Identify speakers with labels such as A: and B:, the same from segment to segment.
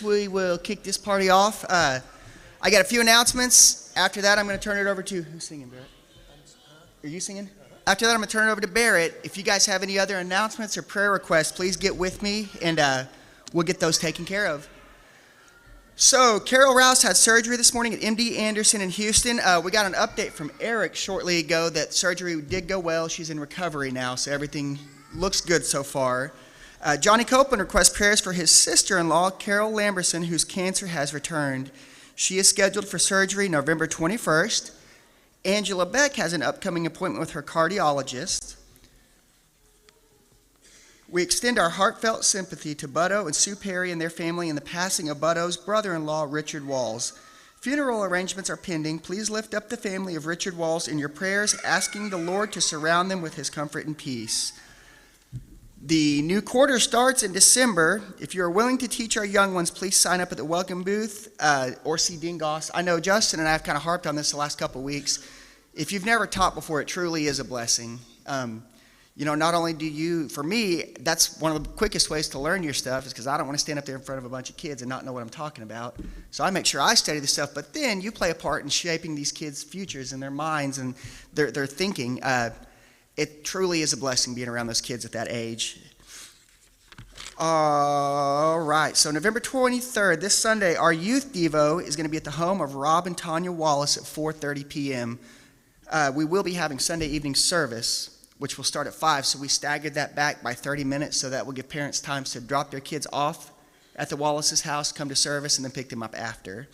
A: We will kick this party off. I got a few announcements. After that, I'm going to turn it over to... Who's singing, Barrett? Are you singing? After that, I'm going to turn it over to Barrett. If you guys have any other announcements or prayer requests, please get with me, and we'll get those taken care of. So, Carol Rouse had surgery this morning at MD Anderson in Houston. We got an update from Eric shortly ago that surgery did go well. She's in recovery now, so everything looks good so far. Johnny Copeland requests prayers for his sister-in-law, Carol Lamberson, whose cancer has returned. She is scheduled for surgery November 21st. Angela Beck has an upcoming appointment with her cardiologist. We extend our heartfelt sympathy to Butto and Sue Perry and their family in the passing of Butto's brother-in-law, Richard Walls. Funeral arrangements are pending. Please lift up the family of Richard Walls in your prayers, asking the Lord to surround them with his comfort and peace. The new quarter starts in December. If you're willing to teach our young ones, please sign up at the welcome booth or see Dean Goss. I know Justin and I have kind of harped on this the last couple of weeks. If you've never taught before, it truly is a blessing. Not only do you, for me, that's one of the quickest ways to learn your stuff is because I don't want to stand up there in front of a bunch of kids and not know what I'm talking about. So I make sure I study this stuff, but then you play a part in shaping these kids' futures and their minds and their thinking. It truly is a blessing being around those kids at that age. All right, so November 23rd, this Sunday, our youth devo is going to be at the home of Rob and Tanya Wallace at 4:30 p.m. We will be having Sunday evening service, which will start at 5, so we staggered that back by 30 minutes so that will give parents time to drop their kids off at the Wallace's house, come to service, and then pick them up after.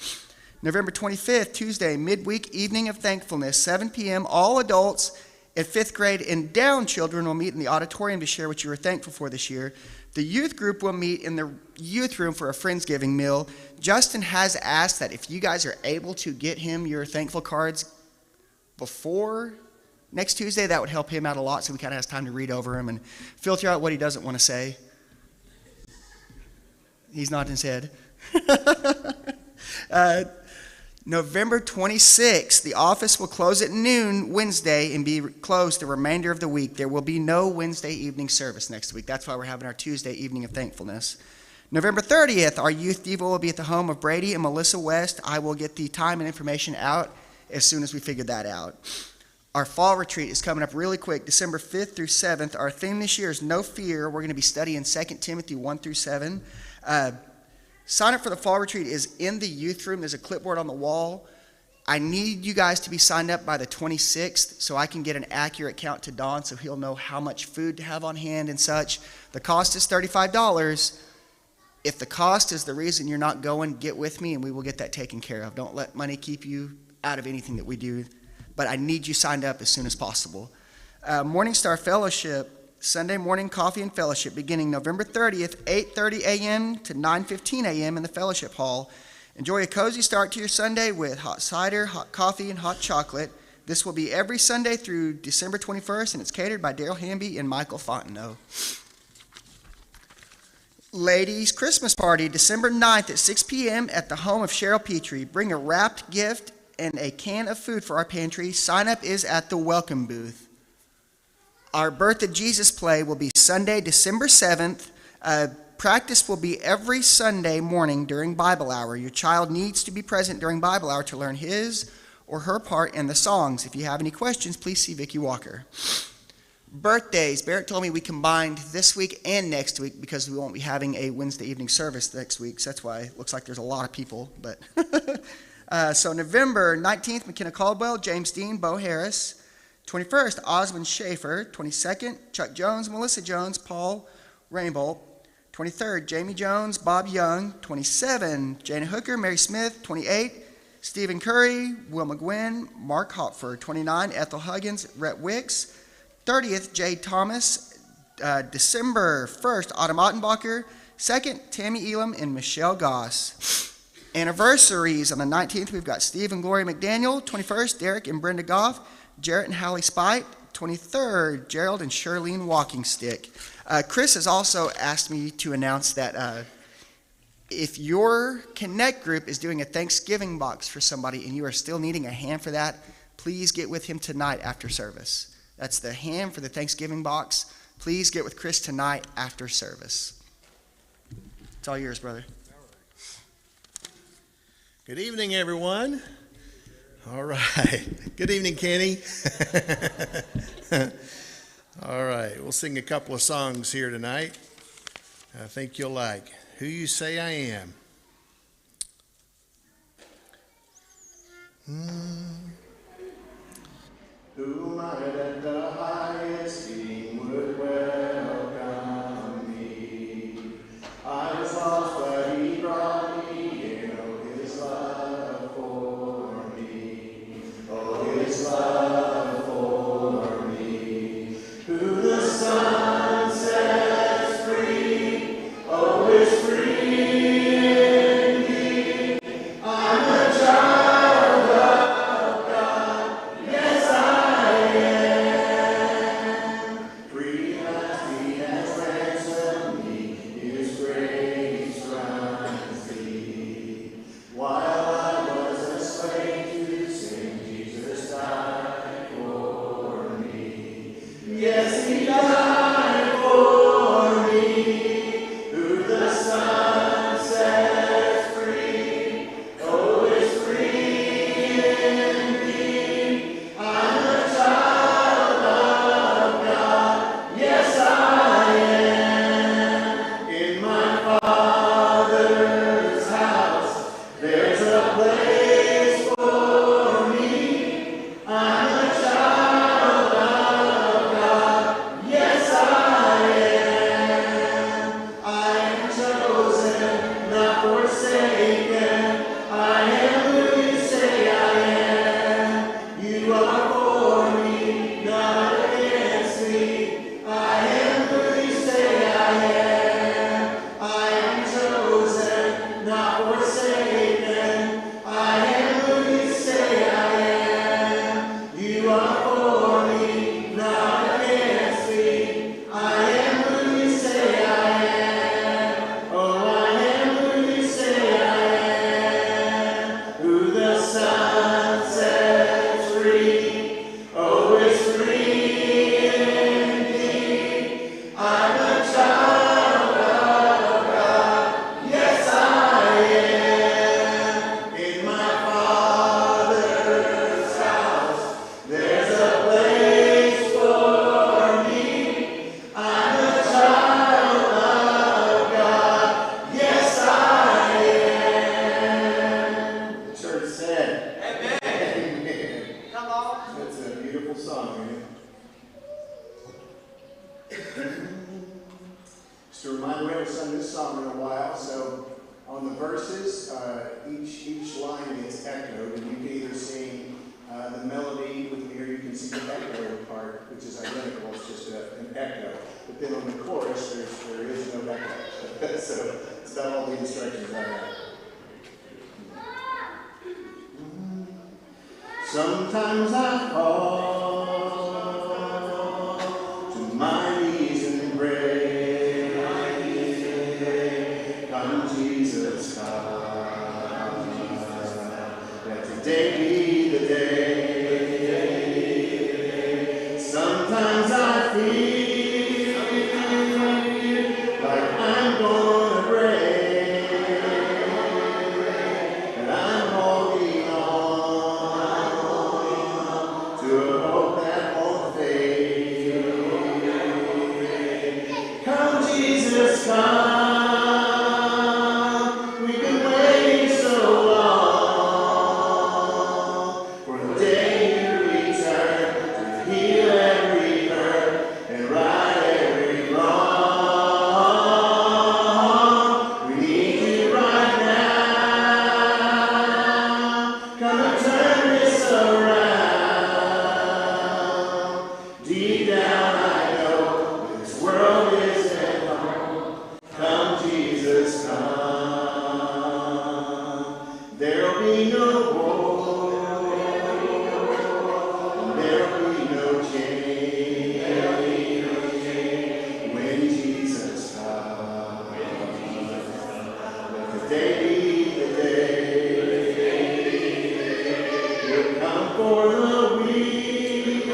A: November 25th, Tuesday, midweek evening of thankfulness, 7 p.m., all adults and 5th grade and down children will meet in the auditorium to share what you are thankful for this year. The youth group will meet in the youth room for a Friendsgiving meal. Justin has asked that if you guys are able to get him your thankful cards before next Tuesday, that would help him out a lot so he kind of has time to read over them and filter out what he doesn't want to say. He's nodding his head. November 26th, the office will close at noon Wednesday and be closed the remainder of the week. There will be no Wednesday evening service next week. That's why we're having our Tuesday evening of thankfulness. November 30th, our youth devo will be at the home of Brady and Melissa West. I will get the time and information out as soon as we figure that out. Our fall retreat is coming up really quick, December 5th through 7th. Our theme this year is No Fear. We're going to be studying 2 Timothy 1 through 7. Sign up for the fall retreat is in the youth room. There's a clipboard on the wall. I need you guys to be signed up by the 26th so I can get an accurate count to Don so he'll know how much food to have on hand and such. The cost is $35. If the cost is the reason you're not going, get with me and we will get that taken care of. Don't let money keep you out of anything that we do. But I need you signed up as soon as possible. Morning Star Fellowship. Sunday morning coffee and fellowship beginning November 30th, 8:30 a.m. to 9:15 a.m. in the fellowship hall. Enjoy a cozy start to your Sunday with hot cider, hot coffee, and hot chocolate. This will be every Sunday through December 21st, and it's catered by Daryl Hamby and Michael Fontenot. Ladies' Christmas party, December 9th at 6 p.m. at the home of Cheryl Petrie. Bring a wrapped gift and a can of food for our pantry. Sign up is at the welcome booth. Our Birth of Jesus play will be Sunday, December 7th. Practice will be every Sunday morning during Bible hour. Your child needs to be present during Bible hour to learn his or her part in the songs. If you have any questions, please see Vicki Walker. Birthdays. Barrett told me we combined this week and next week because we won't be having a Wednesday evening service next week. So that's why it looks like there's a lot of people. But so November 19th, McKenna Caldwell, James Dean, Bo Harris. 21st, Osmond Schaefer. 22nd, Chuck Jones, Melissa Jones, Paul Rainbolt. 23rd, Jamie Jones, Bob Young. 27, Jana Hooker, Mary Smith. 28, Stephen Curry, Will McGuinn, Mark Hopford. 29, Ethel Huggins, Rhett Wicks. 30th, Jade Thomas. December 1st, Autumn Ottenbacher. 2nd, Tammy Elam and Michelle Goss. Anniversaries on the 19th, we've got Steve and Gloria McDaniel. 21st, Derek and Brenda Goff. Jarrett and Hallie Spite. 23rd, Gerald and Charlene Walking Stick. Chris has also asked me to announce that if your Connect group is doing a Thanksgiving box for somebody and you are still needing a hand for that, please get with him tonight after service. That's the ham for the Thanksgiving box. Please get with Chris tonight after service. It's all yours, brother.
B: All right. Good evening, everyone. All right. Good evening, Kenny. All right. We'll sing a couple of songs here tonight. I think you'll like Who You Say I Am. Who might at the highest being would welcome me? I was lost, but he brought me in. Oh, his love for me. Oh, his love for me. Who the Son sets free, oh, is free indeed. I'm a child of God. Yes, I am. Free as he has ransomed me. His grace runs deep. While I was a slave to sin, Jesus died for me. Yes, he died for me. Who the Son sets free, oh, is free indeed. I'm a child of God. Yes, I am. In my Father's house, there's a place for me. I'm a child of God. Yes, I am. I am chosen, not forsaken. I am who you say I am. You are for me, not against me. I am who you say I am. I am chosen, not forsaken. I am who you say I am. You are for me, not against me. I am who you say I am. Oh, I am who you say I am. Who the Son sets free, oh, is free indeed. I'm a child of God. Yes, I am. In my Father's house, there's a place for me. I'm a child of God. Yes, I am. The church said, Amen. Come on. That's a beautiful song, man. Just a reminder, we haven't sung this song in a while, so on the verses, each line gets echoed, and you can either sing the melody with me, or you can sing the echo part, which is identical, it's just an echo. But then on the chorus, there is no echo. So it's about all the instructions I have. Sometimes I fall to my knees and pray, come Jesus, come, let today be the day. Sometimes I feel like I'm gonna break, and I'm holding on to a hope that won't fade. Come, Jesus, come. We've been waiting so long for the day you return to heal every hurt and right every wrong. We need you right now. Come and turn this around. Deep down I know this world isn't home. Come, Jesus, come. There'll be no war, and there'll be no change when Jesus comes. Let today be the day. He'll come for the weak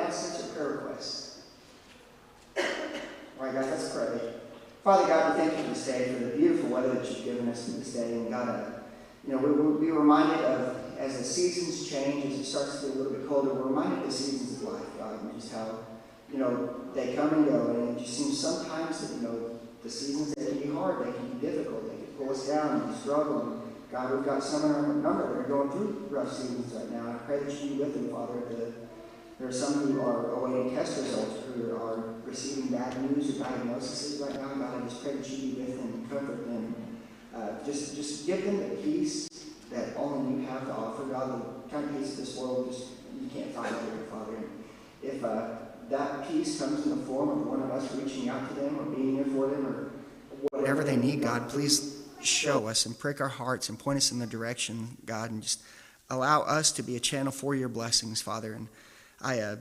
A: announcements or prayer requests? All right, guys, let's pray. Father God, we thank you for this day, for the beautiful weather that you've given us this day. And God, we'll be reminded of, as the seasons change, as it starts to get a little bit colder, we're reminded of the seasons of life, God, and just how, they come and go. And it just seems sometimes that, the seasons, they can be hard, they can be difficult, they can pull us down and struggle. And God, we've got some in our number that are going through rough seasons right now. I pray that you be with them, Father. There are some who are awaiting test results, who are receiving bad news or diagnoses right now. God, I just pray that you be with them and comfort them. Just give them the peace that only you have to offer. God, the kind of peace of this world, you can't find it here, Father. And if that peace comes in the form of one of us reaching out to them or being there for them or whatever they need, God, please show us and prick our hearts and point us in the direction, God, and just allow us to be a channel for your blessings, Father. And I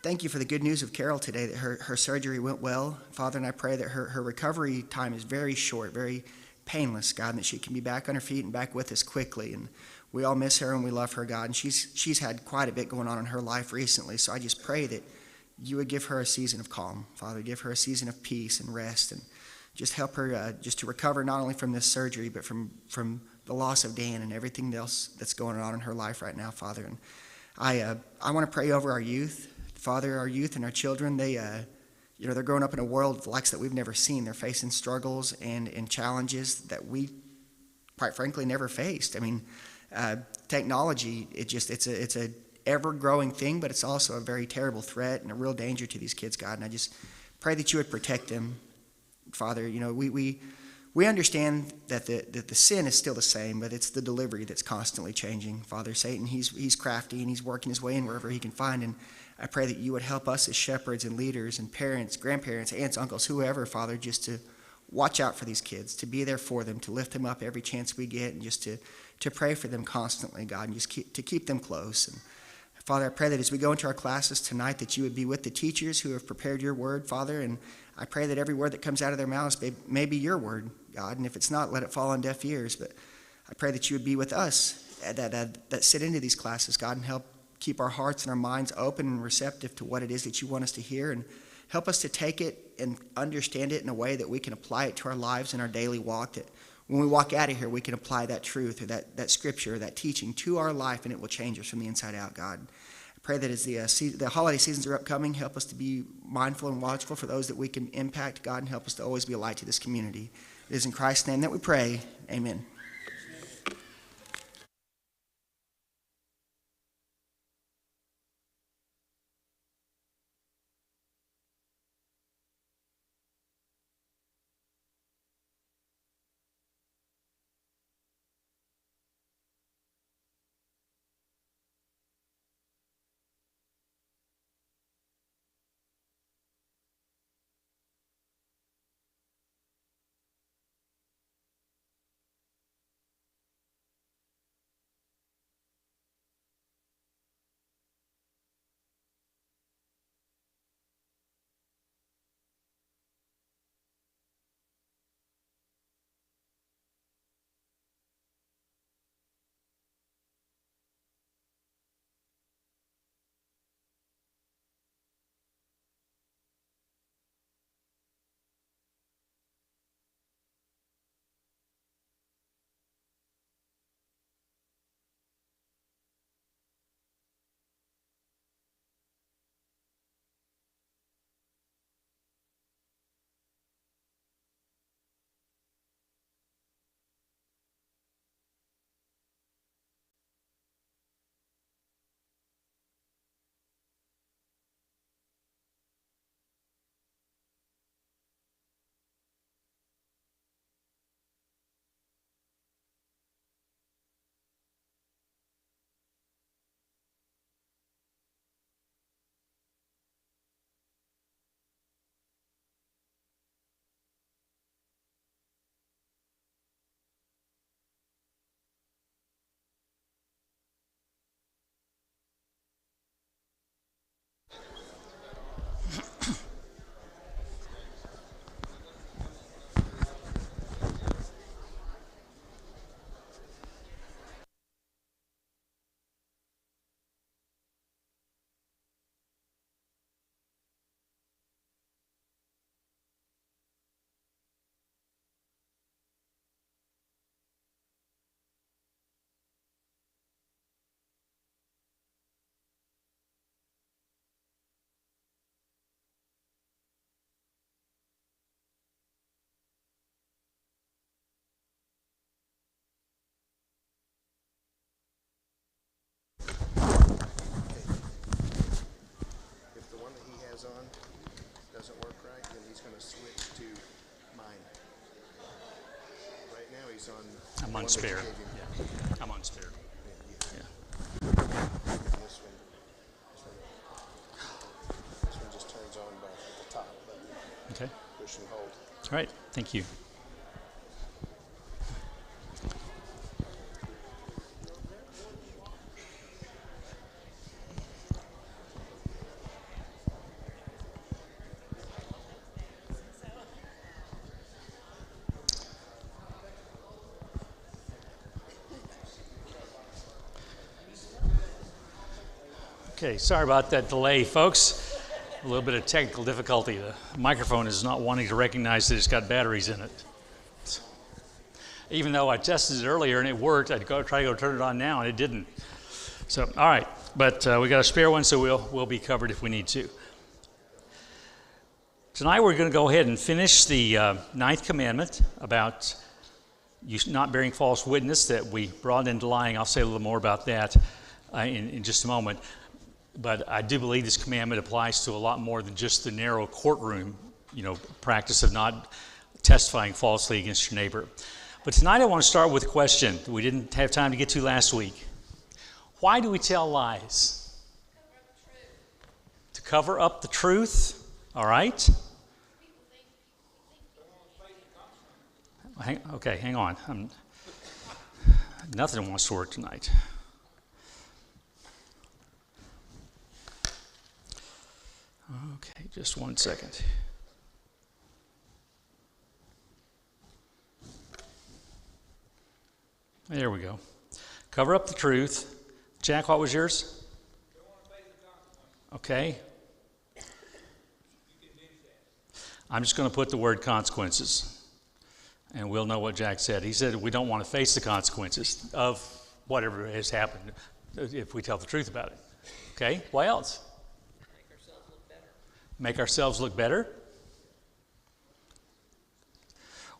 A: thank you for the good news of Carol today, that her surgery went well, Father, and I pray that her recovery time is very short, very painless, God, and that she can be back on her feet and back with us quickly. And we all miss her and we love her, God, and she's had quite a bit going on in her life recently, so I just pray that you would give her a season of calm, Father, give her a season of peace and rest, and just help her just to recover not only from this surgery, but from the loss of Dan and everything else that's going on in her life right now, Father. And I want to pray over our youth, Father, our youth and our children. They're growing up in a world of likes that we've never seen. They're facing struggles and challenges that we, quite frankly, never faced. I mean, technology, it's a ever-growing thing, but it's also a very terrible threat and a real danger to these kids, God. And I just pray that you would protect them, Father. We understand that the sin is still the same, but it's the delivery that's constantly changing. Father, Satan, he's crafty and he's working his way in wherever he can find. And I pray that you would help us as shepherds and leaders and parents, grandparents, aunts, uncles, whoever, Father, just to watch out for these kids, to be there for them, to lift them up every chance we get, and just to pray for them constantly, God, and just keep them close. And Father, I pray that as we go into our classes tonight, that you would be with the teachers who have prepared your word, Father, and I pray that every word that comes out of their mouths may be your word, God, and if it's not, let it fall on deaf ears. But I pray that you would be with us that sit into these classes, God, and help keep our hearts and our minds open and receptive to what it is that you want us to hear, and help us to take it and understand it in a way that we can apply it to our lives and our daily walk, that when we walk out of here, we can apply that truth or that scripture or that teaching to our life, and it will change us from the inside out, God. I pray that as the holiday seasons are upcoming, help us to be mindful and watchful for those that we can impact, God, and help us to always be a light to this community. It is in Christ's name that we pray. Amen.
C: he's on.
D: I'm on spare. Yeah, I'm on spare. Yeah.
C: This one just turns on by the top button.
D: Okay.
C: Push and hold.
D: All right. Thank you. Okay, sorry about that delay, folks. A little bit of technical difficulty. The microphone is not wanting to recognize that it's got batteries in it. Even though I tested it earlier and it worked, I'd try to go turn it on now and it didn't. So, all right, but we got a spare one, so we'll be covered if we need to. Tonight we're going to go ahead and finish the ninth commandment about you not bearing false witness that we brought into lying. I'll say a little more about that in just a moment. But I do believe this commandment applies to a lot more than just the narrow courtroom, practice of not testifying falsely against your neighbor. But tonight I want to start with a question that we didn't have time to get to last week. Why do we tell lies? To cover up the truth, all right? Hang on. Nothing wants to work tonight. Okay, just 1 second. There we go. Cover up the truth. Jack, what was yours? Okay. I'm just going to put the word consequences, and we'll know what Jack said. He said we don't want to face the consequences of whatever has happened if we tell the truth about it. Okay, what else? Make ourselves look better?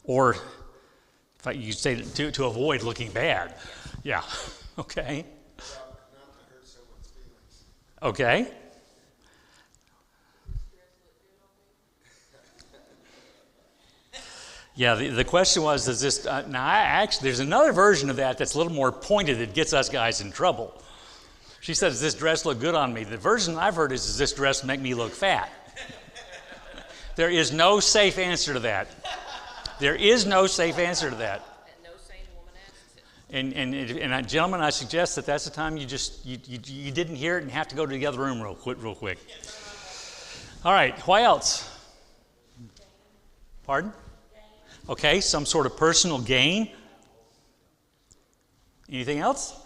D: Or, if you say to avoid looking bad. Yeah, okay.
C: Not to hurt someone's feelings.
D: Okay. Yeah, the question was, does this, there's another version of that that's a little more pointed that gets us guys in trouble. She said, does this dress look good on me? The version I've heard is, does this dress make me look fat? There is no safe answer to that. There is no safe answer to that.
E: And no sane woman asks it.
D: And gentlemen, I suggest that that's the time you didn't hear it and have to go to the other room real quick. All right, what else? Pardon? Okay, some sort of personal gain. Anything else?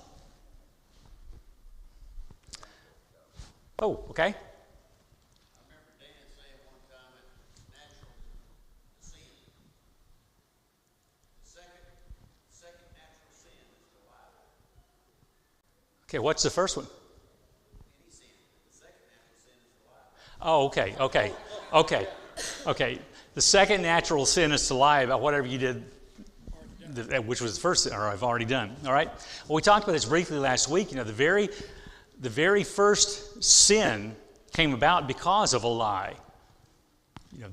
D: Oh, okay. Okay, what's the first one?
C: Any sin. The second natural sin is to lie.
D: Oh, okay. The second natural sin is to lie about whatever you did, which was the first sin, or I've already done. All right. Well, we talked about this briefly last week. The very first sin came about because of a lie.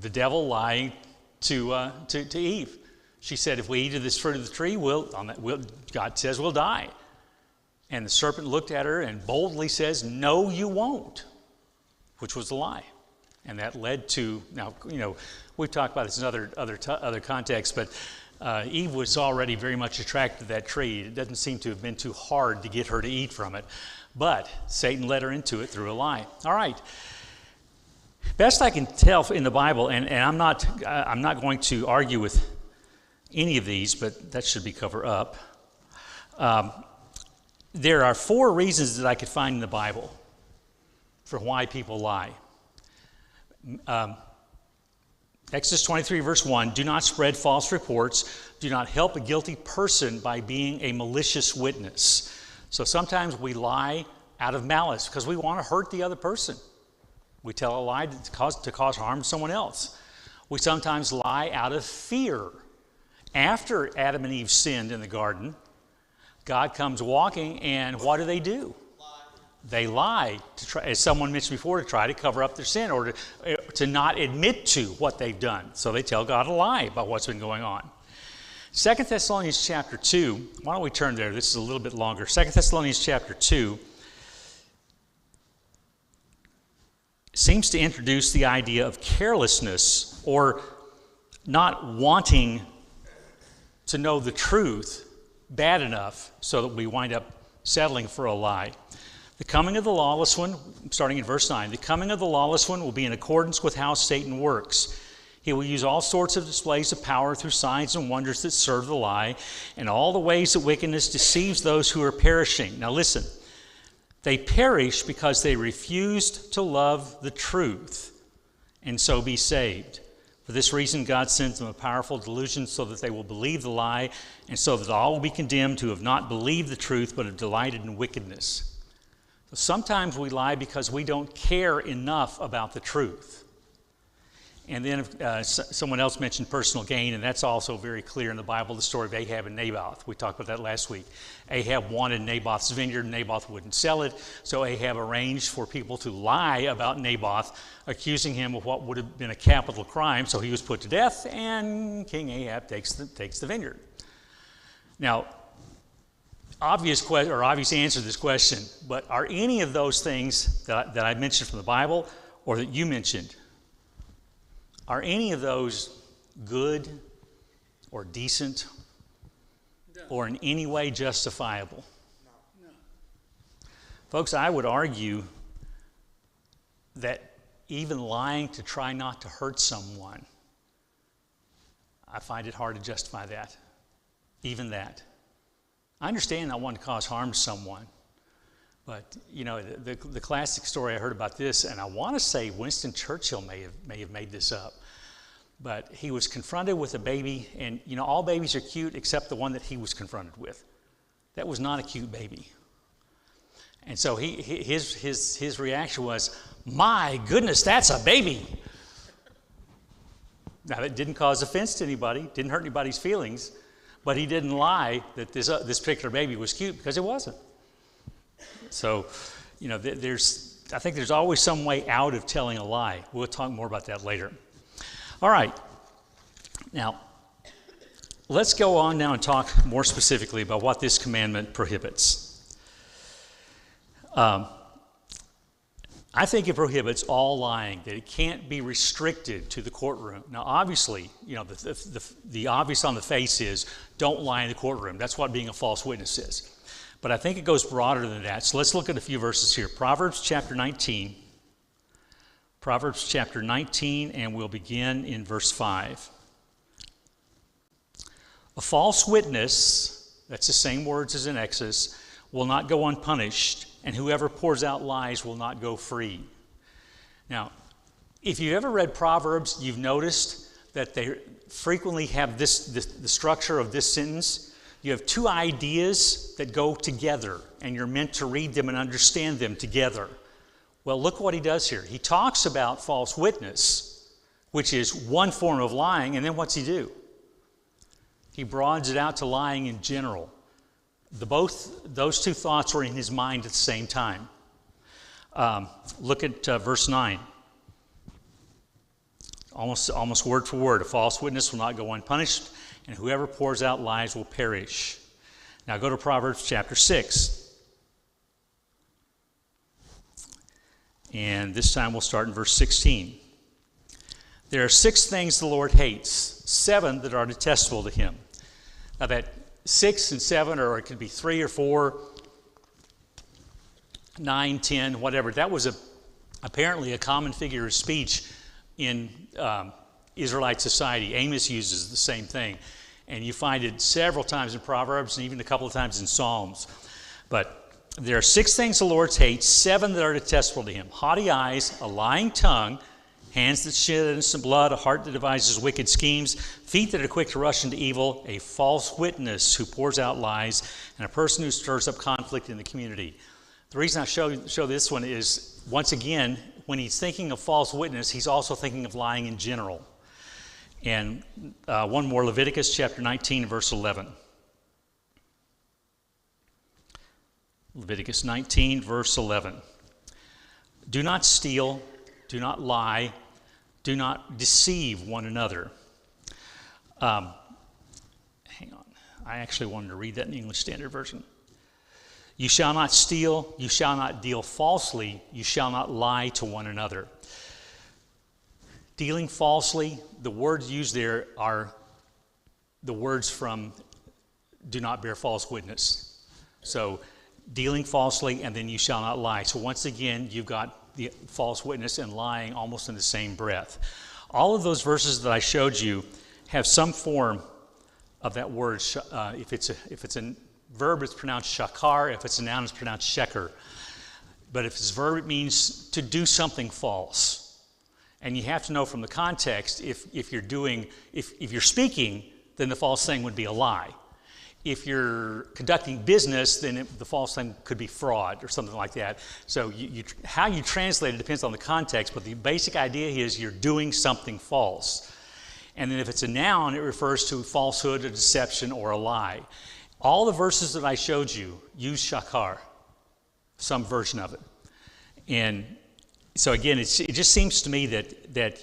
D: The devil lying to Eve. She said, "If we eat of this fruit of the tree, God says we'll die." And the serpent looked at her and boldly says, "No, you won't," which was a lie. And that led to, now, we've talked about this in other contexts, but Eve was already very much attracted to that tree. It doesn't seem to have been too hard to get her to eat from it. But Satan led her into it through a lie. All right. Best I can tell in the Bible, and I'm not going to argue with any of these, but that should be covered up. There are 4 reasons that I could find in the Bible for why people lie. Exodus 23, verse 1, do not spread false reports. Do not help a guilty person by being a malicious witness. So sometimes we lie out of malice because we want to hurt the other person. We tell a lie to cause harm to someone else. We sometimes lie out of fear. After Adam and Eve sinned in the garden, God comes walking, and what do? They lie, as someone mentioned before, to try to cover up their sin or to not admit to what they've done. So they tell God a lie about what's been going on. 2 Thessalonians chapter 2, why don't we turn there? This is a little bit longer. 2 Thessalonians chapter 2 seems to introduce the idea of carelessness or not wanting to know the truth bad enough so that we wind up settling for a lie. The coming of the lawless one, starting in verse 9, the coming of the lawless one will be in accordance with how Satan works. He will use all sorts of displays of power through signs and wonders that serve the lie, and all the ways that wickedness deceives those who are perishing. Now listen, they perish because they refused to love the truth and so be saved. For this reason, God sends them a powerful delusion so that they will believe the lie, and so that all will be condemned who have not believed the truth but have delighted in wickedness. So sometimes we lie because we don't care enough about the truth. And then someone else mentioned personal gain, and that's also very clear in the Bible, the story of Ahab and Naboth. We talked about that last week. Ahab wanted Naboth's vineyard, and Naboth wouldn't sell it, so Ahab arranged for people to lie about Naboth, accusing him of what would have been a capital crime, so he was put to death, and King Ahab takes the vineyard. Now, obvious answer to this question, but are any of those things that I mentioned from the Bible or that you mentioned, are any of those good or decent or in any way justifiable?
F: No.
D: Folks, I would argue that even lying to try not to hurt someone, I find it hard to justify that. Even that. I understand not wanting to cause harm to someone, but you know, the classic story I heard about this, and I want to say Winston Churchill may have made this up, but he was confronted with a baby, and you know, all babies are cute except the one that he was confronted with. That was not a cute baby. And so his reaction was, "My goodness, that's a baby." Now, that didn't cause offense to anybody, didn't hurt anybody's feelings, but he didn't lie that this particular baby was cute, because it wasn't. So, you know, I think there's always some way out of telling a lie. We'll talk more about that later. All right. Now, let's go on now and talk more specifically about what this commandment prohibits. I think it prohibits all lying, that it can't be restricted to the courtroom. Now, obviously, you know, the obvious on the face is don't lie in the courtroom. That's what being a false witness is. But I think it goes broader than that. So let's look at a few verses here. Proverbs chapter 19. Proverbs chapter 19, and we'll begin in verse 5. A false witness, that's the same words as in Exodus, will not go unpunished, and whoever pours out lies will not go free. Now, if you've ever read Proverbs, you've noticed that they frequently have the structure of this sentence. You have two ideas that go together, and you're meant to read them and understand them together. Well, look what he does here. He talks about false witness, which is one form of lying, and then what's he do? He broadens it out to lying in general. Those two thoughts are in his mind at the same time. Look at verse 9. Almost word for word. A false witness will not go unpunished, and whoever pours out lies will perish. Now go to Proverbs chapter 6. And this time we'll start in verse 16. There are 6 things the Lord hates, 7 that are detestable to him. Now that 6 and 7, or it could be 3 or 4, 9, 10, whatever. That was apparently a common figure of speech in Israelite society. Amos uses the same thing. And you find it several times in Proverbs and even a couple of times in Psalms. But there are 6 things the Lord hates, 7 that are detestable to him. Haughty eyes, a lying tongue, hands that shed innocent blood, a heart that devises wicked schemes, feet that are quick to rush into evil, a false witness who pours out lies, and a person who stirs up conflict in the community. The reason I show this one is, once again, when he's thinking of false witness, he's also thinking of lying in general. And one more, Leviticus chapter 19, verse 11. Leviticus 19, verse 11. Do not steal, do not lie, do not deceive one another. Hang I actually wanted to read that in the English Standard Version. You shall not steal, you shall not deal falsely, you shall not lie to one another. Dealing falsely, the words used there are the words from do not bear false witness. So dealing falsely, and then you shall not lie. So once again, you've got the false witness and lying almost in the same breath. All of those verses that I showed you have some form of that word. If it's a verb, it's pronounced shakar. If it's a noun, it's pronounced sheker. But if it's a verb, it means to do something false. And you have to know from the context, if you're speaking, then the false thing would be a lie. If you're conducting business, then the false thing could be fraud or something like that. So how you translate it depends on the context, but the basic idea is you're doing something false. And then if it's a noun, it refers to falsehood, a deception, or a lie. All the verses that I showed you use shakar, some version of it. And so again, it just seems to me that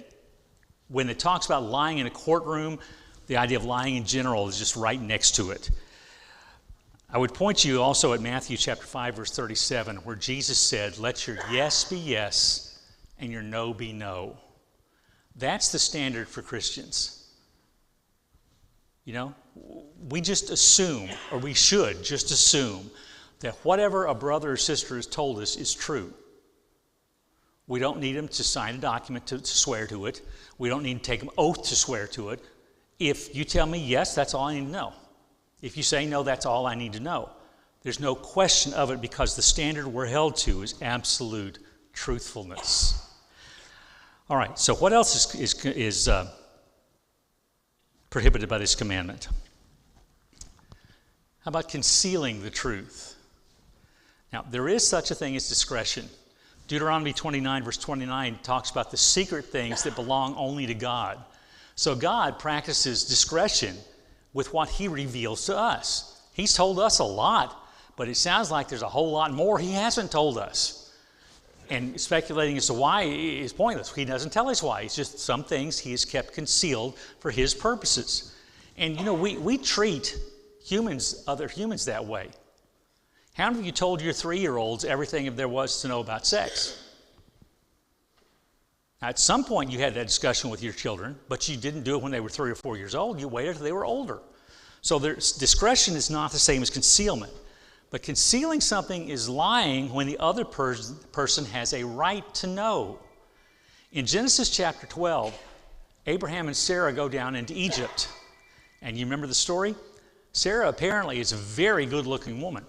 D: when it talks about lying in a courtroom, the idea of lying in general is just right next to it. I would point you also at Matthew chapter 5, verse 37, where Jesus said, let your yes be yes and your no be no. That's the standard for Christians. You know, we just assume, or we should just assume, that whatever a brother or sister has told us is true. We don't need them to sign a document to swear to it. We don't need to take an oath to swear to it. If you tell me yes, that's all I need to know. If you say no, that's all I need to know. There's no question of it because the standard we're held to is absolute truthfulness. All right, so what else is prohibited by this commandment? How about concealing the truth? Now, there is such a thing as discretion. Deuteronomy 29, verse 29 talks about the secret things that belong only to God. So God practices discretion with what he reveals to us. He's told us a lot, but it sounds like there's a whole lot more he hasn't told us. And speculating as to why is pointless. He doesn't tell us why. It's just some things he has kept concealed for his purposes. And you know, we treat other humans that way. How many of you told your 3-year-olds everything there was to know about sex? Now, at some point you had that discussion with your children, but you didn't do it when they were 3 or 4 years old. You waited until they were older. So discretion is not the same as concealment. But concealing something is lying when the other person has a right to know. In Genesis chapter 12, Abraham and Sarah go down into Egypt. And you remember the story? Sarah apparently is a very good-looking woman.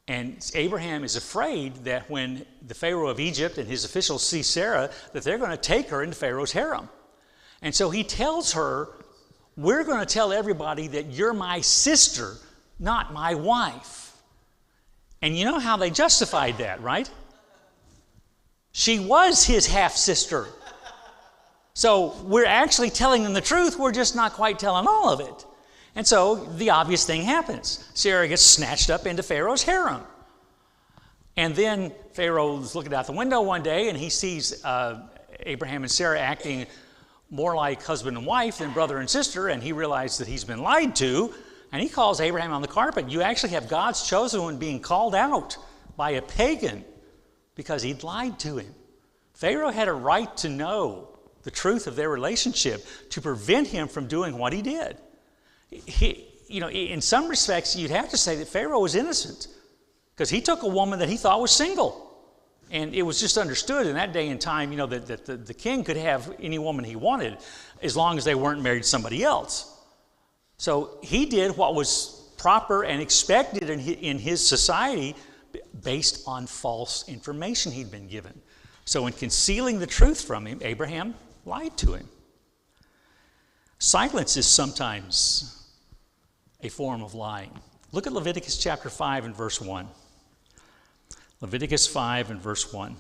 D: And Abraham is afraid that when the Pharaoh of Egypt and his officials see Sarah, that they're going to take her into Pharaoh's harem. And so he tells her, we're going to tell everybody that you're my sister, not my wife. And you know how they justified that, right? She was his half-sister. So we're actually telling them the truth, we're just not quite telling all of it. And so the obvious thing happens. Sarah gets snatched up into Pharaoh's harem. And then Pharaoh's looking out the window one day and he sees Abraham and Sarah acting more like husband and wife than brother and sister, and he realizes that he's been lied to, and he calls Abraham on the carpet. You actually have God's chosen one being called out by a pagan because he'd lied to him. Pharaoh had a right to know the truth of their relationship to prevent him from doing what he did. In some respects, you'd have to say that Pharaoh was innocent because he took a woman that he thought was single. And it was just understood in that day and time, that the king could have any woman he wanted as long as they weren't married to somebody else. So he did what was proper and expected in his society based on false information he'd been given. So in concealing the truth from him, Abraham lied to him. Silence is sometimes a form of lying. Look at Leviticus chapter 5 and verse 1. Leviticus 5 and verse 1.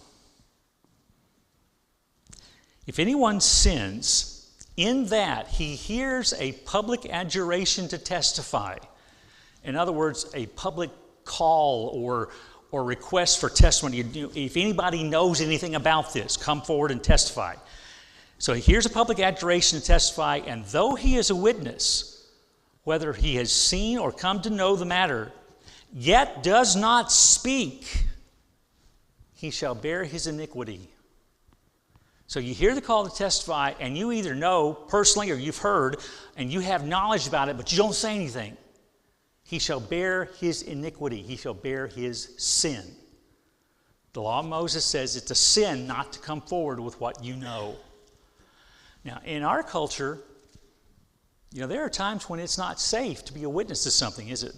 D: If anyone sins, in that he hears a public adjuration to testify. In other words, a public call or request for testimony. If anybody knows anything about this, come forward and testify. So here's a public adjuration to testify, and though he is a witness, whether he has seen or come to know the matter, yet does not speak, he shall bear his iniquity. So you hear the call to testify, and you either know personally or you've heard, and you have knowledge about it, but you don't say anything. He shall bear his iniquity. He shall bear his sin. The law of Moses says it's a sin not to come forward with what you know. Now, in our culture, there are times when it's not safe to be a witness to something, is it?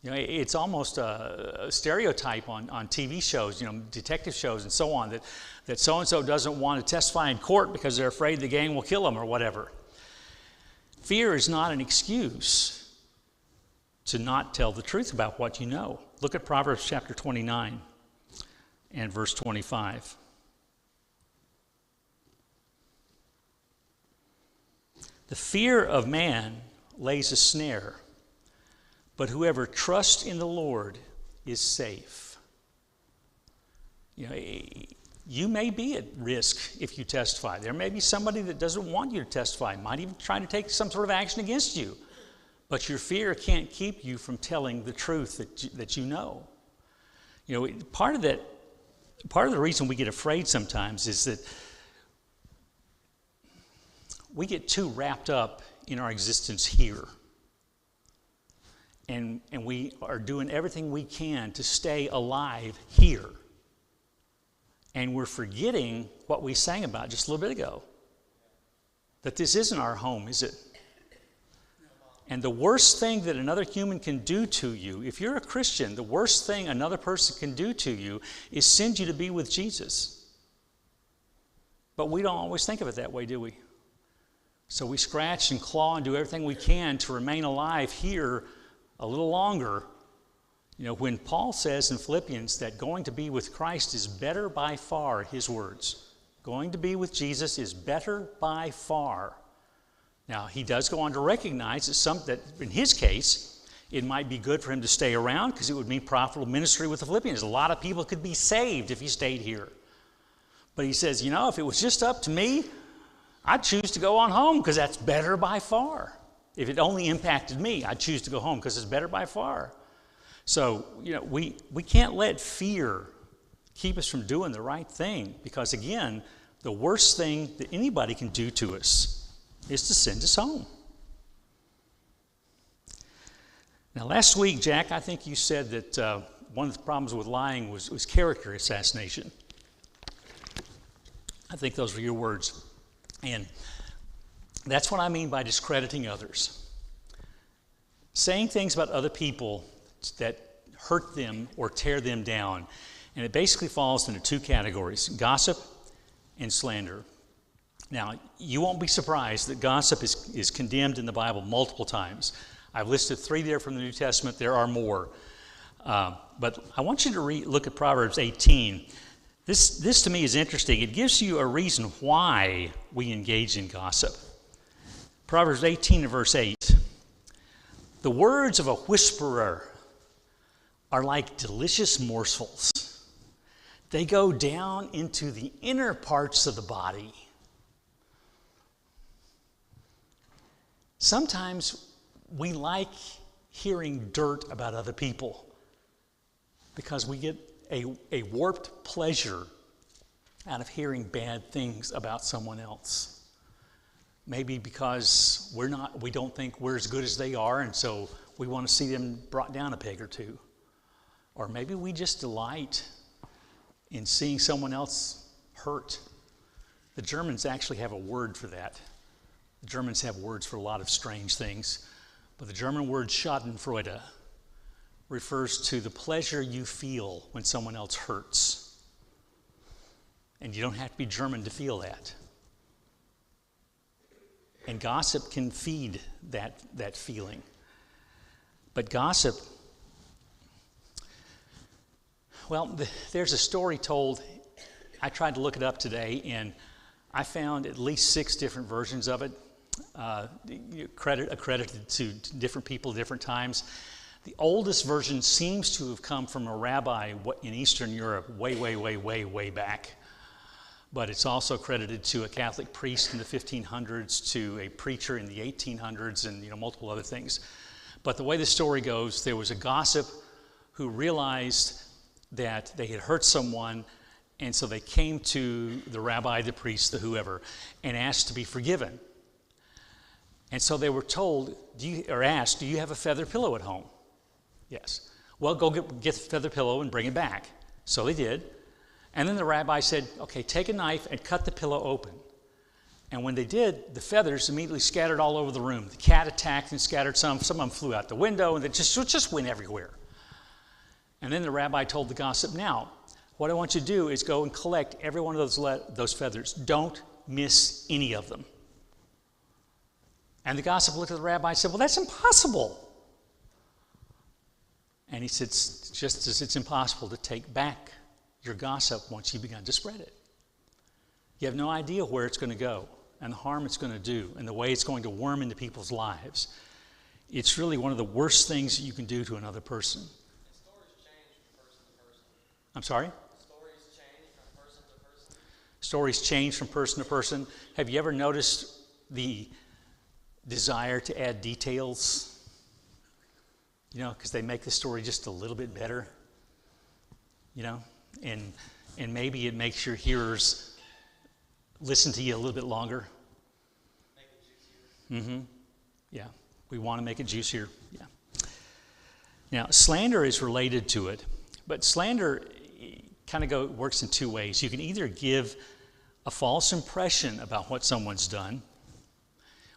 D: It's almost a stereotype on TV shows, detective shows and so on, that so-and-so doesn't want to testify in court because they're afraid the gang will kill them or whatever. Fear is not an excuse to not tell the truth about what you know. Look at Proverbs chapter 29 and verse 25. The fear of man lays a snare, but whoever trusts in the Lord is safe. You may be at risk if you testify. There may be somebody that doesn't want you to testify, might even try to take some sort of action against you. But your fear can't keep you from telling the truth that you know. Part of the reason we get afraid sometimes is that we get too wrapped up in our existence here. And we are doing everything we can to stay alive here. And we're forgetting what we sang about just a little bit ago. That this isn't our home, is it? And the worst thing that another human can do to you, if you're a Christian, the worst thing another person can do to you is send you to be with Jesus. But we don't always think of it that way, do we? So we scratch and claw and do everything we can to remain alive here a little longer. When Paul says in Philippians that going to be with Christ is better by far, his words, going to be with Jesus is better by far. Now, he does go on to recognize that in his case, it might be good for him to stay around because it would mean profitable ministry with the Philippians. A lot of people could be saved if he stayed here. But he says, if it was just up to me, I'd choose to go on home because that's better by far. If it only impacted me, I'd choose to go home because it's better by far. So, we can't let fear keep us from doing the right thing because, again, the worst thing that anybody can do to us is to send us home. Now, last week, Jack, I think you said that one of the problems with lying was character assassination. I think those were your words. And that's what I mean by discrediting others. Saying things about other people that hurt them or tear them down. And it basically falls into two categories, gossip and slander. Now, you won't be surprised that gossip is condemned in the Bible multiple times. I've listed 3 there from the New Testament. There are more. But I want you to look at Proverbs 18. This to me is interesting. It gives you a reason why we engage in gossip. Proverbs 18 and verse 8. The words of a whisperer are like delicious morsels. They go down into the inner parts of the body. Sometimes we like hearing dirt about other people because we get a warped pleasure out of hearing bad things about someone else. Maybe because we don't think we're as good as they are, and so we want to see them brought down a peg or two. Or maybe we just delight in seeing someone else hurt. The Germans actually have a word for that. The Germans have words for a lot of strange things, but the German word Schadenfreude refers to the pleasure you feel when someone else hurts. And you don't have to be German to feel that. And gossip can feed that feeling. But gossip, well, there's a story told. I tried to look it up today, and I found at least 6 different versions of it, accredited to different people at different times. The oldest version seems to have come from a rabbi in Eastern Europe way back. but it's also credited to a Catholic priest in the 1500s, to a preacher in the 1800s, and multiple other things. But the way the story goes, there was a gossip who realized that they had hurt someone, and so they came to the rabbi, the priest, the whoever, and asked to be forgiven. And so they were told, asked, do you have a feather pillow at home? Yes. Well, go get the feather pillow and bring it back. So they did. And then the rabbi said, okay, take a knife and cut the pillow open. And when they did, the feathers immediately scattered all over the room. The cat attacked and scattered some. Some of them flew out the window, and they just went everywhere. And then the rabbi told the gossip, now, what I want you to do is go and collect every one of those feathers. Don't miss any of them. And the gossip looked at the rabbi and said, well, that's impossible. And he said, just as it's impossible to take back your gossip once you've begun to spread it. You have no idea where it's going to go and the harm it's going to do and the way it's going to worm into people's lives. It's really one of the worst things that you can do to another person.
F: And stories change from person to person.
D: I'm sorry?
F: Stories change from person to person.
D: Stories change from person to person. Have you ever noticed the desire to add details? Because they make the story just a little bit better. And maybe it makes your hearers listen to you a little bit longer.
F: Make it juicier.
D: Yeah, we want to make it juicier. Yeah. Now, slander is related to it, but slander kind of works in two ways. You can either give a false impression about what someone's done,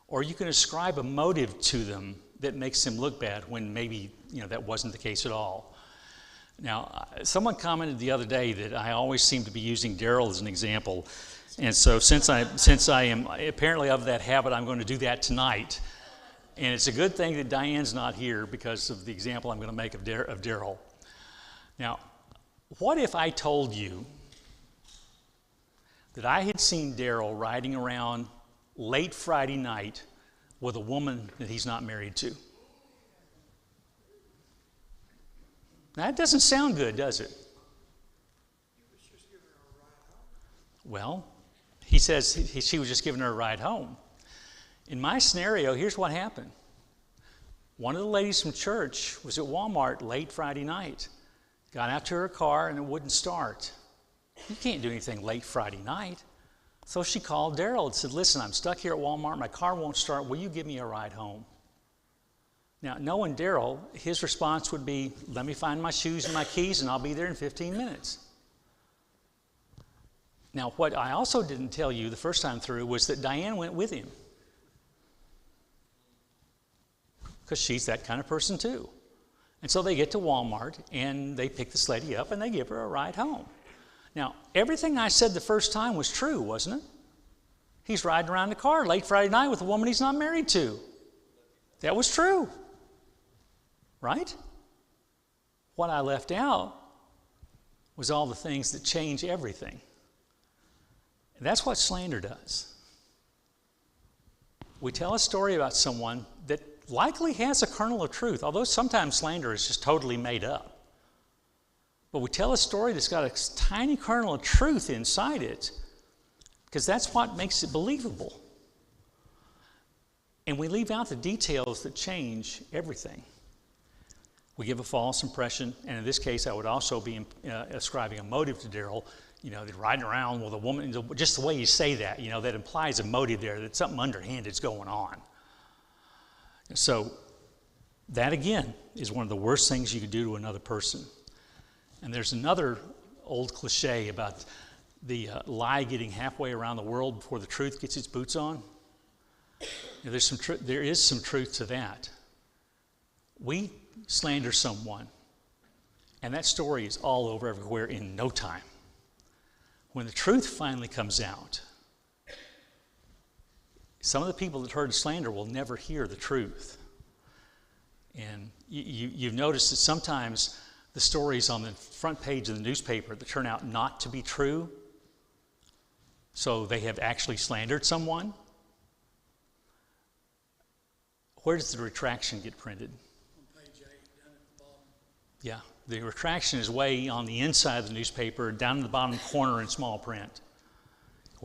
D: or you can ascribe a motive to them that makes them look bad when maybe that wasn't the case at all. Now, someone commented the other day that I always seem to be using Daryl as an example, and so since I am apparently of that habit, I'm going to do that tonight. And it's a good thing that Diane's not here because of the example I'm going to make of Daryl. Now, what if I told you that I had seen Daryl riding around late Friday night with a woman that he's not married to? Now, that doesn't sound good, does it? Well, he says she was just giving her a ride home. In my scenario, here's what happened. One of the ladies from church was at Walmart late Friday night, got out to her car, and it wouldn't start. You can't do anything late Friday night. So she called Daryl and said, listen, I'm stuck here at Walmart. My car won't start. Will you give me a ride home? Now, knowing Daryl, his response would be, let me find my shoes and my keys, and I'll be there in 15 minutes. Now, what I also didn't tell you the first time through was that Diane went with him. Because she's that kind of person too. And so they get to Walmart, and they pick this lady up, and they give her a ride home. Now, everything I said the first time was true, wasn't it? He's riding around in the car late Friday night with a woman he's not married to. That was true. Right? What I left out was all the things that change everything. And that's what slander does. We tell a story about someone that likely has a kernel of truth, although sometimes slander is just totally made up. But we tell a story that's got a tiny kernel of truth inside it, because that's what makes it believable. And we leave out the details that change everything. We give a false impression, and in this case, I would also be ascribing a motive to Daryl. They're riding around with a woman, just the way you say that, that implies a motive there, that something underhanded is going on. So that, again, is one of the worst things you could do to another person. And there's another old cliche about the lie getting halfway around the world before the truth gets its boots on. There is some truth to that. We slander someone, and that story is all over everywhere in no time. When the truth finally comes out, some of the people that heard slander will never hear the truth. And you've noticed that sometimes the stories on the front page of the newspaper that turn out not to be true, so they have actually slandered someone. Where does the retraction get printed?
G: On page 8, down at the bottom.
D: Yeah, the retraction is way on the inside of the newspaper, down in the bottom corner in small print.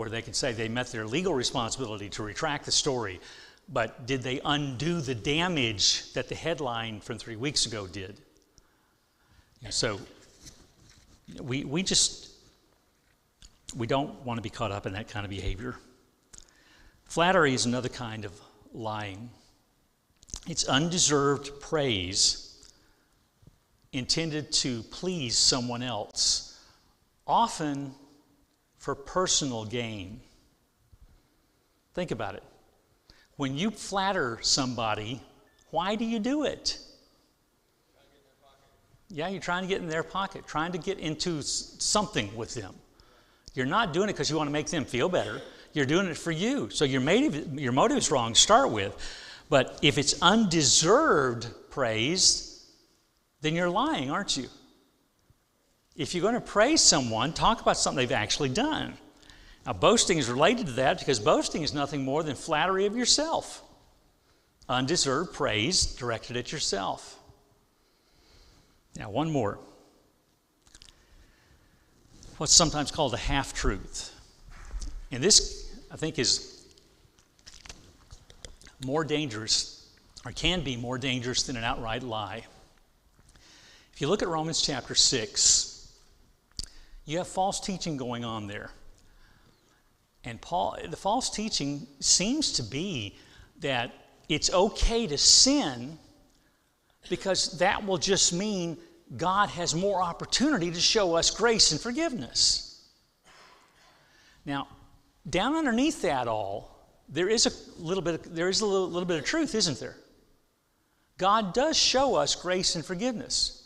D: where they can say they met their legal responsibility to retract the story, but did they undo the damage that the headline from 3 weeks ago did? So we don't want to be caught up in that kind of behavior. Flattery is another kind of lying. It's undeserved praise intended to please someone else, often for personal gain. Think about it. When you flatter somebody, why do you do it? Yeah, you're trying to get in their pocket, trying to get into something with them. You're not doing it because you want to make them feel better. You're doing it for you. So your motive is wrong to start with. But if it's undeserved praise, then you're lying, aren't you? If you're going to praise someone, talk about something they've actually done. Now, boasting is related to that because boasting is nothing more than flattery of yourself. Undeserved praise directed at yourself. Now, one more. What's sometimes called a half-truth. And this, I think, is more dangerous, or can be more dangerous than an outright lie. If you look at Romans chapter 6, you have false teaching going on there. And the false teaching seems to be that it's okay to sin because that will just mean God has more opportunity to show us grace and forgiveness. Now, down underneath that all, there is a little bit of truth, isn't there? God does show us grace and forgiveness.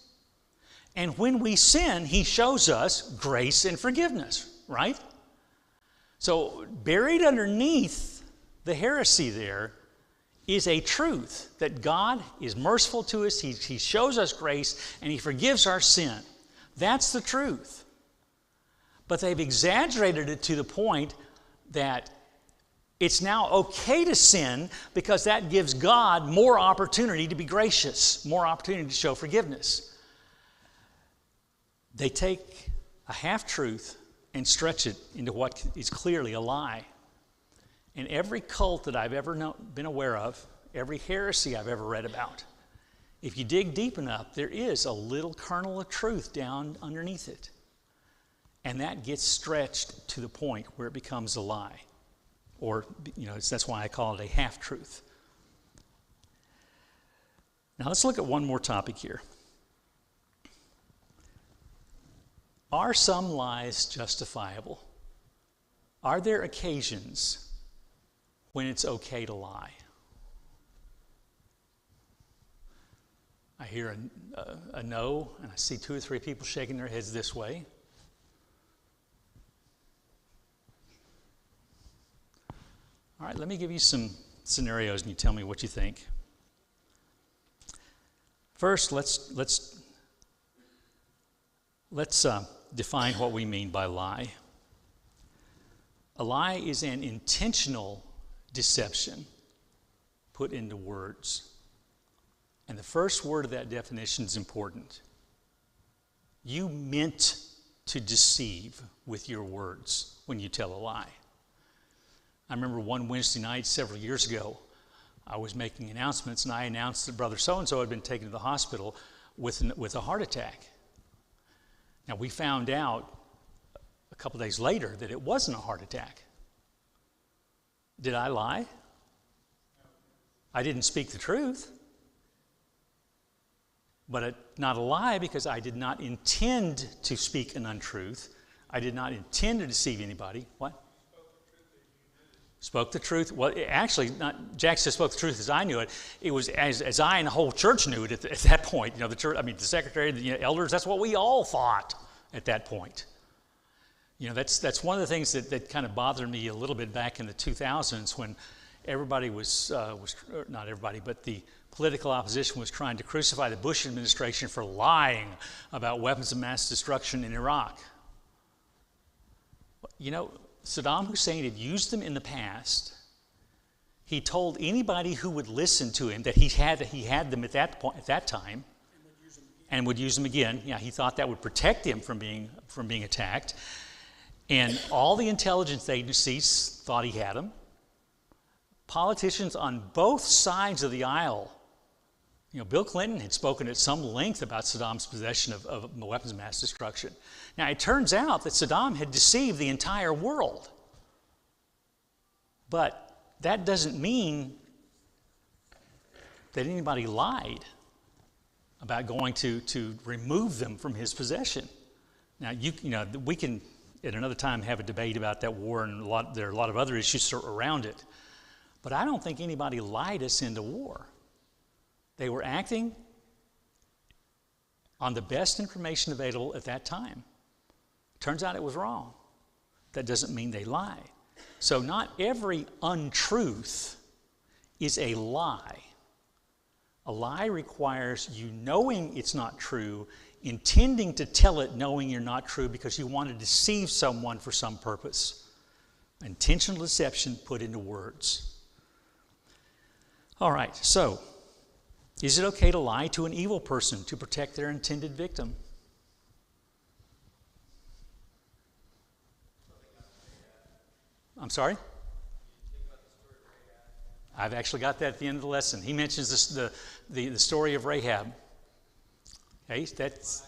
D: And when we sin, He shows us grace and forgiveness, right? So buried underneath the heresy there is a truth that God is merciful to us, He shows us grace, and He forgives our sin. That's the truth. But they've exaggerated it to the point that it's now okay to sin because that gives God more opportunity to be gracious, more opportunity to show forgiveness. They take a half-truth and stretch it into what is clearly a lie. And every cult that I've ever been aware of, every heresy I've ever read about, if you dig deep enough, there is a little kernel of truth down underneath it. And that gets stretched to the point where it becomes a lie. Or, that's why I call it a half-truth. Now let's look at one more topic here. Are some lies justifiable? Are there occasions when it's okay to lie? I hear a no, and I see 2 or 3 people shaking their heads this way. All right, let me give you some scenarios and you tell me what you think. First, let's define what we mean by lie. A lie is an intentional deception put into words. And the first word of that definition is important. You meant to deceive with your words when you tell a lie. I remember one Wednesday night several years ago, I was making announcements and I announced that Brother so-and-so had been taken to the hospital with a heart attack. Now, we found out a couple days later that it wasn't a heart attack. Did I lie? I didn't speak the truth. But not a lie because I did not intend to speak an untruth. I did not intend to deceive anybody. What? Spoke the truth. Well, actually, not Jack just spoke the truth as I knew it. It was as I and the whole church knew it at that point. The church. The secretary, the elders. That's what we all thought at that point. That's one of the things that kind of bothered me a little bit back in the 2000s when everybody was not everybody, but the political opposition was trying to crucify the Bush administration for lying about weapons of mass destruction in Iraq. Saddam Hussein had used them in the past. He told anybody who would listen to him that he had them at that time, and would use them again. Yeah, he thought that would protect him from being attacked. And all the intelligence agencies thought he had them. Politicians on both sides of the aisle. Bill Clinton had spoken at some length about Saddam's possession of weapons of mass destruction. Now, it turns out that Saddam had deceived the entire world. But that doesn't mean that anybody lied about going to remove them from his possession. Now, we can at another time have a debate about that war, and there are a lot of other issues around it. But I don't think anybody lied us into war. They were acting on the best information available at that time. Turns out it was wrong. That doesn't mean they lie. So not every untruth is a lie. A lie requires you knowing it's not true, intending to tell it knowing you're not true because you want to deceive someone for some purpose. Intentional deception put into words. All right, so is it okay to lie to an evil person to protect their intended victim? I'm sorry? I've actually got that at the end of the lesson. He mentions the story of Rahab. Okay, that's...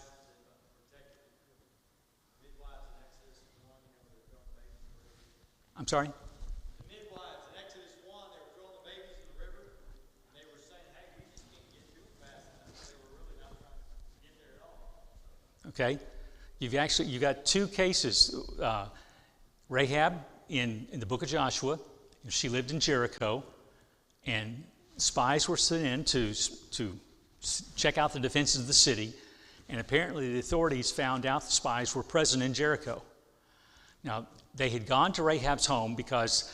D: I'm sorry?
F: The midwives in Exodus 1, they were throwing the babies in the river, and they were saying, hey, we just can't get to it fast enough. They were really not trying to get there at all.
D: Okay, you've got two cases. Rahab in the book of Joshua, she lived in Jericho, and spies were sent in to check out the defenses of the city, and apparently the authorities found out the spies were present in Jericho. Now, they had gone to Rahab's home because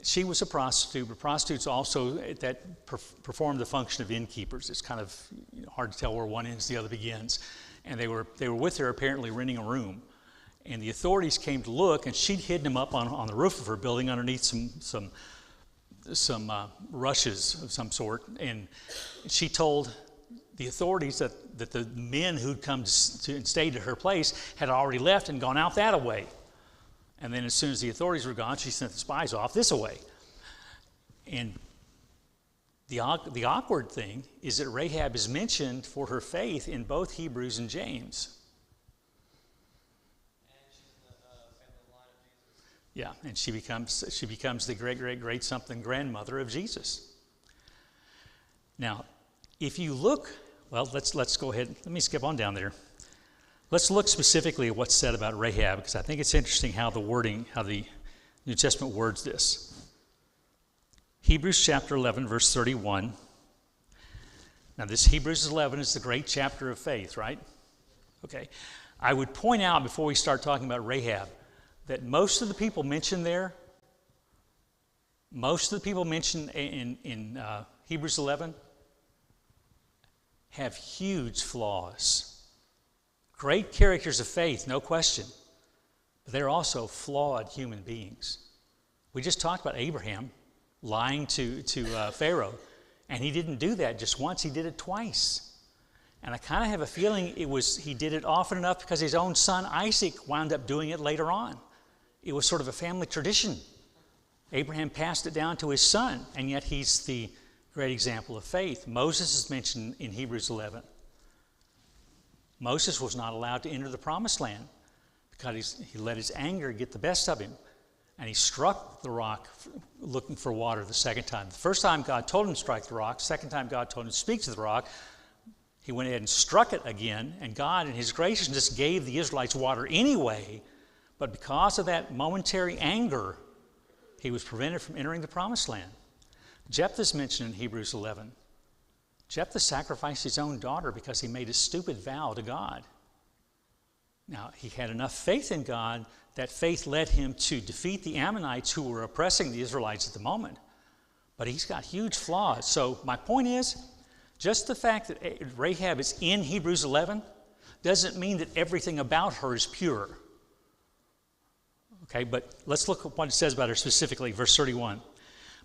D: she was a prostitute, but prostitutes also that perform the function of innkeepers. It's kind of hard to tell where one ends, the other begins. And they were with her apparently renting a room. And the authorities came to look, and she'd hidden them up on the roof of her building underneath some rushes of some sort. And she told the authorities that the men who'd come to and stayed at her place had already left and gone out that way. And then as soon as the authorities were gone, she sent the spies off this way. And the awkward thing is that Rahab is mentioned for her faith in both Hebrews and James.
F: And she's in the family line of Jesus.
D: Yeah, and she becomes the great something grandmother of Jesus. Now, if you look, well, let's go ahead. Let me skip on down there. Let's look specifically at what's said about Rahab, because I think it's interesting how the New Testament words this. Hebrews chapter 11, verse 31. Now, this Hebrews 11 is the great chapter of faith, right? Okay. I would point out before we start talking about Rahab that most of the people mentioned there, most of the people mentioned in Hebrews 11 have huge flaws. Great characters of faith, no question, but they're also flawed human beings. We just talked about Abraham lying to Pharaoh, and he didn't do that just once, he did it twice. And I kind of have a feeling he did it often enough because his own son Isaac wound up doing it later on. It was sort of a family tradition. Abraham passed it down to his son, and yet he's the great example of faith. Moses is mentioned in Hebrews 11. Moses was not allowed to enter the promised land because he let his anger get the best of him. And he struck the rock looking for water the second time. The first time God told him to strike the rock, the second time God told him to speak to the rock, he went ahead and struck it again, and God in his graciousness gave the Israelites water anyway, but because of that momentary anger, he was prevented from entering the promised land. Jephthah is mentioned in Hebrews 11. Jephthah sacrificed his own daughter because he made a stupid vow to God. Now, he had enough faith in God, that faith led him to defeat the Ammonites who were oppressing the Israelites at the moment. But he's got huge flaws. So my point is, just the fact that Rahab is in Hebrews 11 doesn't mean that everything about her is pure. Okay, but let's look at what it says about her specifically, verse 31.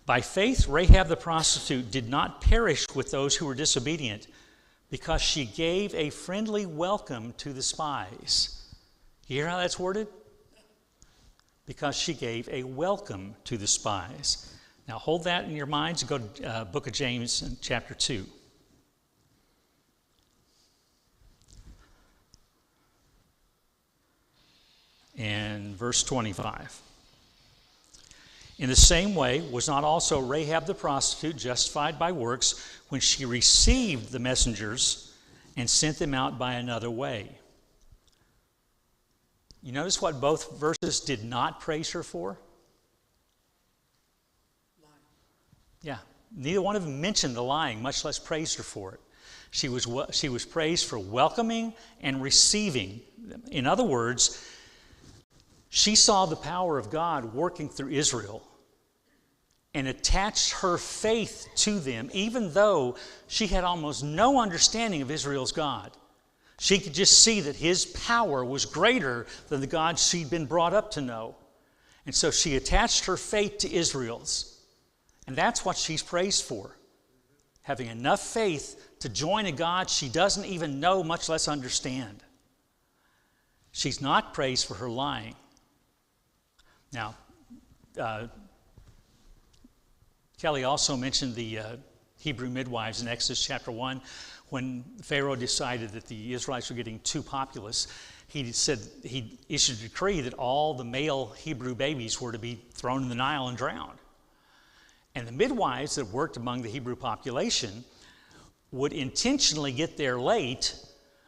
D: By faith, Rahab the prostitute did not perish with those who were disobedient because she gave a friendly welcome to the spies. You hear how that's worded? because she gave a welcome to the spies. Now hold that in your minds and go to book of James, chapter 2. And verse 25. In the same way, was not also Rahab the prostitute justified by works when she received the messengers and sent them out by another way? You notice what both verses did not praise her for? Yeah, neither one of them mentioned the lying, much less praised her for it. She was praised for welcoming and receiving them. In other words, she saw the power of God working through Israel and attached her faith to them, even though she had almost no understanding of Israel's God. She could just see that his power was greater than the God she'd been brought up to know. And so she attached her faith to Israel's. And that's what she's praised for. Having enough faith to join a God she doesn't even know, much less understand. She's not praised for her lying. Now, Kelly also mentioned the Hebrew midwives in Exodus chapter 1. When Pharaoh decided that the Israelites were getting too populous, he issued a decree that all the male Hebrew babies were to be thrown in the Nile and drowned. And the midwives that worked among the Hebrew population would intentionally get there late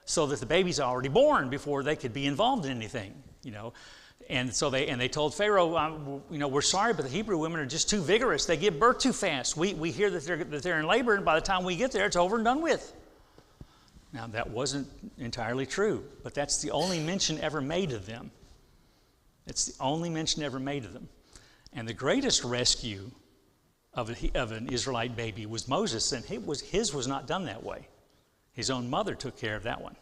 D: so that the baby's already born before they could be involved in anything, you know. And so they told Pharaoh, we're sorry, but the Hebrew women are just too vigorous. They give birth too fast. We hear that they're in labor, and by the time we get there, it's over and done with. Now, that wasn't entirely true, but that's the only mention ever made of them. It's the only mention ever made of them. And the greatest rescue of an Israelite baby was Moses, and his was not done that way. His own mother took care of that one,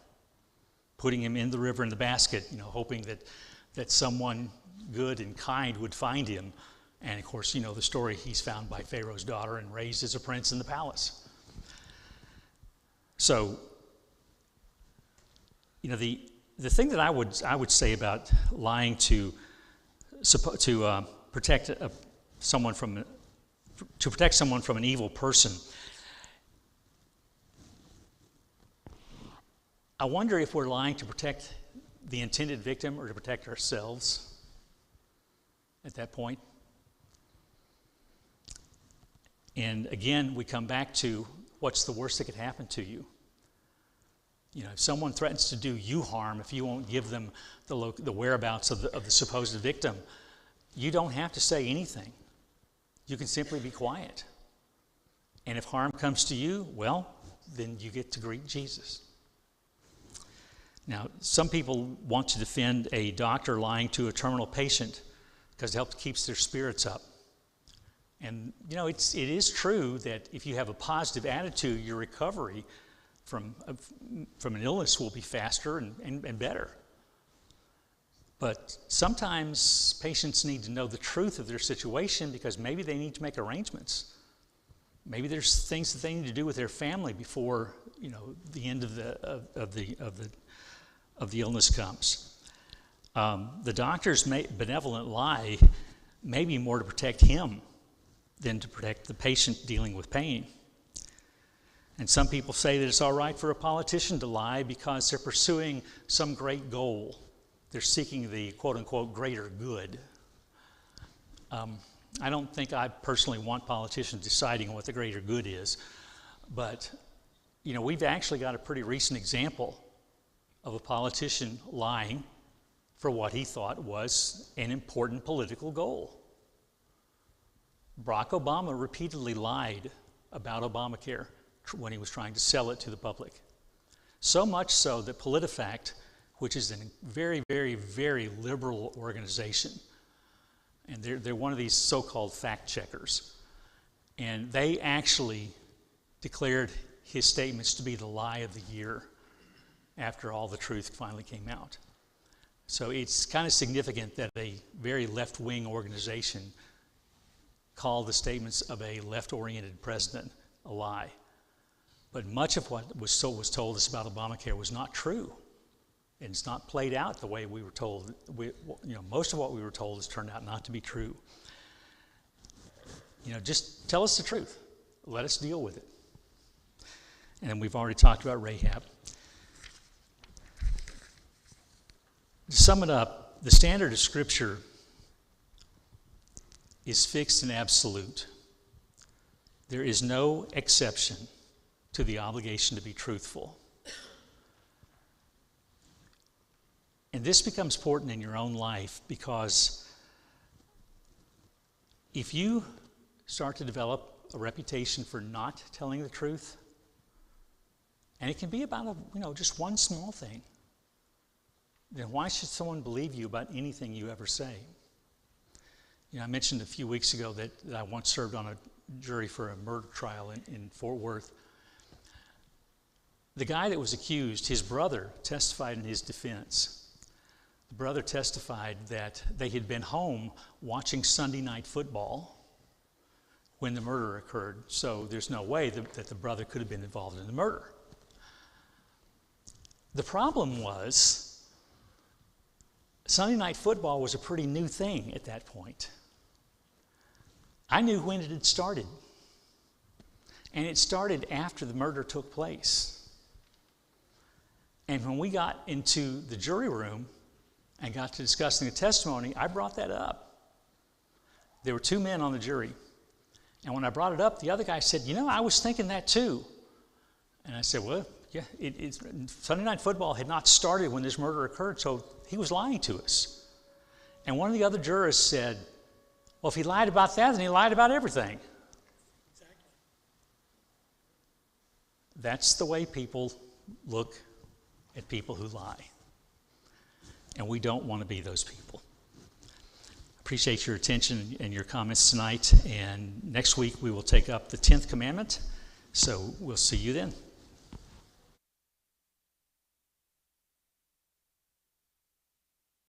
D: putting him in the river in the basket, hoping that someone good and kind would find him. And of course, the story, he's found by Pharaoh's daughter and raised as a prince in the palace. So, the thing that I would say about lying to protect someone from an evil person, I wonder if we're lying to protect the intended victim or to protect ourselves at that point. And again, we come back to what's the worst that could happen to you. If someone threatens to do you harm, if you won't give them the whereabouts of the supposed victim, you don't have to say anything. You can simply be quiet. And if harm comes to you, well, then you get to greet Jesus. Now, some people want to defend a doctor lying to a terminal patient because it helps keeps their spirits up. And, it is true that if you have a positive attitude, your recovery from an illness will be faster and better. But sometimes patients need to know the truth of their situation because maybe they need to make arrangements. Maybe there's things that they need to do with their family before the end of the illness comes. The doctor's benevolent lie may be more to protect him than to protect the patient dealing with pain. And some people say that it's all right for a politician to lie because they're pursuing some great goal. They're seeking the quote-unquote greater good. I don't think I personally want politicians deciding what the greater good is. But, we've actually got a pretty recent example of a politician lying for what he thought was an important political goal. Barack Obama repeatedly lied about Obamacare when he was trying to sell it to the public. So much so that PolitiFact, which is a very, very, very liberal organization, and they're one of these so-called fact checkers, and they actually declared his statements to be the lie of the year after all the truth finally came out. So it's kind of significant that a very left-wing organization called the statements of a left-oriented president a lie. But much of what was told us about Obamacare was not true. And it's not played out the way we were told. Most of what we were told has turned out not to be true. Just tell us the truth. Let us deal with it. And then we've already talked about Rahab. To sum it up, the standard of Scripture is fixed and absolute. There is no exception to the obligation to be truthful. And this becomes important in your own life because if you start to develop a reputation for not telling the truth, and it can be about just one small thing, then why should someone believe you about anything you ever say? I mentioned a few weeks ago that I once served on a jury for a murder trial in Fort Worth. The guy that was accused, his brother testified in his defense. The brother testified that they had been home watching Sunday night football when the murder occurred, so there's no way that the brother could have been involved in the murder. The problem was Sunday night football was a pretty new thing at that point. I knew when it had started, and it started after the murder took place. And when we got into the jury room and got to discussing the testimony, I brought that up. There were 2 men on the jury. And when I brought it up, the other guy said, I was thinking that too. And I said, well, yeah, Sunday night football had not started when this murder occurred, so he was lying to us. And one of the other jurors said, well, if he lied about that, then he lied about everything.
G: Exactly.
D: That's the way people look at people who lie. And we don't want to be those people. Appreciate your attention and your comments tonight. And next week we will take up the 10th commandment. So we'll see you then.